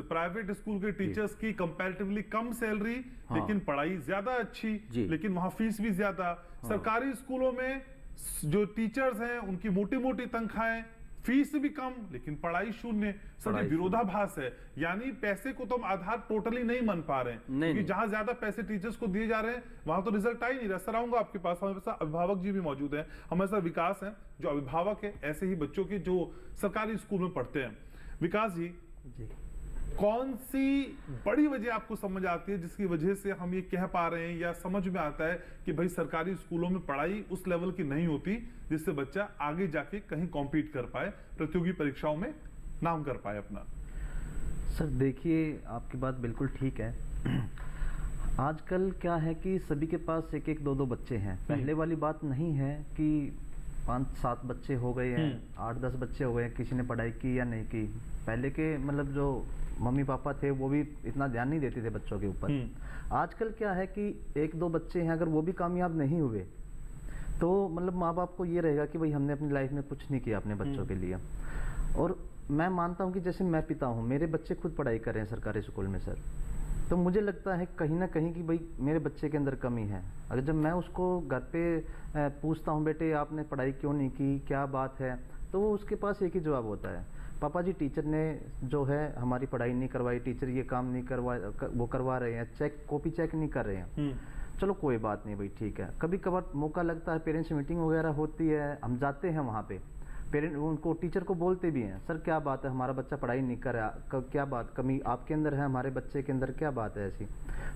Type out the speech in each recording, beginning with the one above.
Private school के teachers की comparatively कम salary, लेकिन पढ़ाई ज्यादा अच्छी, लेकिन वहां फीस भी ज्यादा। सरकारी स्कूलों में जो टीचर्स हैं उनकी मोटी मोटी तनख्वाहें, फीस भी कम, लेकिन पढ़ाई शून्य। सर ये विरोधाभास है, यानी पैसे को तो हम आधार टोटली नहीं मान पा रहे हैं, क्योंकि जहां ज्यादा पैसे टीचर्स को दिए जा रहे हैं वहां तो रिजल्ट आ ही नहीं रहा। सर आऊंगा आपके पास, हमारे पास अभिभावक जी भी मौजूद हैं, हमारे साथ विकास है जो अभिभावक है ऐसे ही बच्चों के जो सरकारी स्कूल में पढ़ते हैं। विकास जी, कौन सी बड़ी वजह आपको समझ आती है जिसकी वजह से हम ये कह पा रहे हैं या समझ में आता है कि भाई सरकारी स्कूलों में पढ़ाई उस लेवल की नहीं होती जिससे बच्चा आगे जाके कहीं कॉम्पीट कर पाए, प्रतियोगी परीक्षाओं में नाम कर पाए अपना? सर देखिए, आपकी बात बिल्कुल ठीक है। आजकल क्या है कि सभी के पास एक एक दो दो बच्चे हैं। पहले वाली बात नहीं है कि 5-7 बच्चे हो गए हैं, 8-10 बच्चे हो गए, किसी ने पढ़ाई की या नहीं की। पहले के मतलब जो मम्मी पापा थे वो भी इतना ध्यान नहीं देते थे बच्चों के ऊपर। आजकल क्या है कि 1-2 बच्चे हैं, अगर वो भी कामयाब नहीं हुए तो मतलब माँ बाप को ये रहेगा कि भाई हमने अपनी लाइफ में कुछ नहीं किया अपने बच्चों के लिए। और मैं मानता हूँ कि जैसे मैं पिता हूँ, मेरे बच्चे खुद पढ़ाई कर रहे हैं सरकारी स्कूल में सर, तो मुझे लगता है कहीं ना कहीं कि भाई मेरे बच्चे के अंदर कमी है। अगर जब मैं उसको घर पे पूछता हूँ बेटे आपने पढ़ाई क्यों नहीं की, क्या बात है, तो वो उसके पास एक ही जवाब होता है, पापा जी टीचर ने जो है हमारी पढ़ाई नहीं करवाई, टीचर ये काम नहीं वो करवा रहे हैं, कॉपी चेक नहीं कर रहे हैं। चलो कोई बात नहीं भाई, ठीक है। कभी कभार मौका लगता है, पेरेंट्स मीटिंग वगैरह होती है, हम जाते हैं वहाँ पे, पेरेंट उनको टीचर को बोलते भी हैं, सर क्या बात है हमारा बच्चा पढ़ाई नहीं कर रहा, क्या बात कमी आपके अंदर है, हमारे बच्चे के अंदर क्या बात है ऐसी।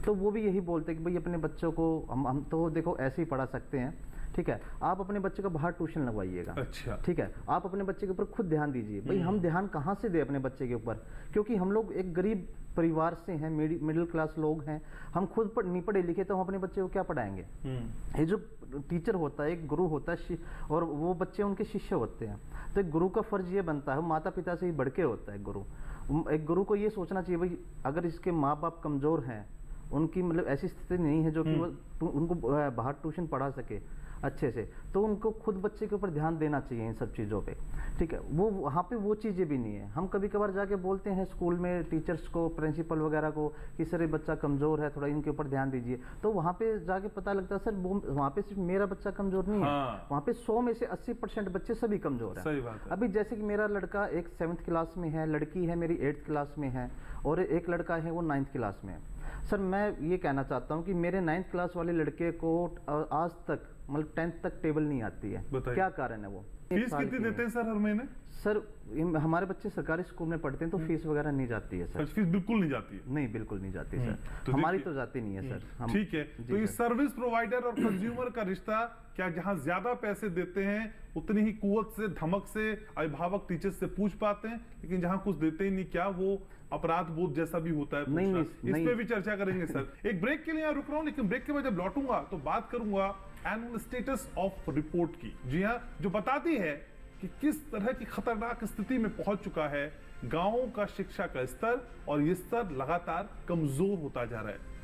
तो वो भी यही बोलते हैं कि भाई अपने बच्चों को हम तो देखो ऐसे ही पढ़ा सकते हैं, ठीक है, आप अपने बच्चे को बाहर ट्यूशन लगवाइएगा। अच्छा। ठीक है, आप अपने बच्चे के ऊपर खुद ध्यान दीजिए। भाई हम ध्यान कहाँ से दें अपने बच्चे के ऊपर, क्योंकि हम लोग एक गरीब परिवार से हैं, मिडिल क्लास लोग हैं, हम खुद नहीं पढ़े लिखे तो हम अपने बच्चे को क्या पढ़ाएंगे। ये जो टीचर होता है, एक गुरु होता है, और वो बच्चे उनके शिष्य होते हैं। तो एक गुरु का फर्ज ये बनता है, माता पिता से ही बढ़ के होता है गुरु। एक गुरु को ये सोचना चाहिए भाई अगर इसके माँ बाप कमजोर हैं, उनकी मतलब ऐसी स्थिति नहीं है जो कि वो उनको बाहर ट्यूशन पढ़ा सके अच्छे से, तो उनको खुद बच्चे के ऊपर ध्यान देना चाहिए इन सब चीज़ों पे, ठीक है। वो वहाँ पे वो चीज़ें भी नहीं है। हम कभी कभार जाके बोलते हैं स्कूल में टीचर्स को, प्रिंसिपल वगैरह को कि सर ये बच्चा कमज़ोर है, थोड़ा इनके ऊपर ध्यान दीजिए, तो वहाँ पे जाके पता लगता है सर वहाँ पे सिर्फ मेरा बच्चा कमज़ोर नहीं है, वहाँ पे 100 में से 80% बच्चे सभी कमज़ोर हैं। अभी जैसे कि मेरा लड़का एक 7th क्लास में है, लड़की है मेरी 8th क्लास में है, और एक लड़का है वो 9th क्लास में है। सर मैं ये कहना चाहता हूँ कि मेरे 9th क्लास वाले लड़के को आज तक मतलब 10th तक टेबल नहीं आती है। क्या कारण है वो? फीस कितनी देते हैं सर हर महीने? सर हमारे बच्चे सरकारी स्कूल में पढ़ते हैं तो फीस वगैरह नहीं जाती है सर। फीस बिल्कुल नहीं जाती है? नहीं बिल्कुल नहीं जाती सर, तो हमारी तो जाती नहीं है सर। ठीक है, तो ये सर्विस प्रोवाइडर और कंज्यूमर का रिश्ता, क्या जहां ज्यादा पैसे देते हैं उतनी ही कुवत से धमक से अभिभावक टीचर से पूछ पाते हैं, लेकिन जहां कुछ देते ही नहीं, क्या वो अपराध बोध जैसा भी होता है? नहीं, इस पे भी चर्चा करेंगे सर। एक ब्रेक के लिए यहाँ रुक रहा हूँ, लेकिन ब्रेक के बाद जब लौटूंगा तो बात करूंगा एनुअल स्टेटस ऑफ रिपोर्ट की। जी हाँ, जो बताती है कि किस तरह की खतरनाक स्थिति में पहुंच चुका है गांवों का शिक्षा का स्तर, और ये स्तर लगातार कमजोर होता जा रहा है।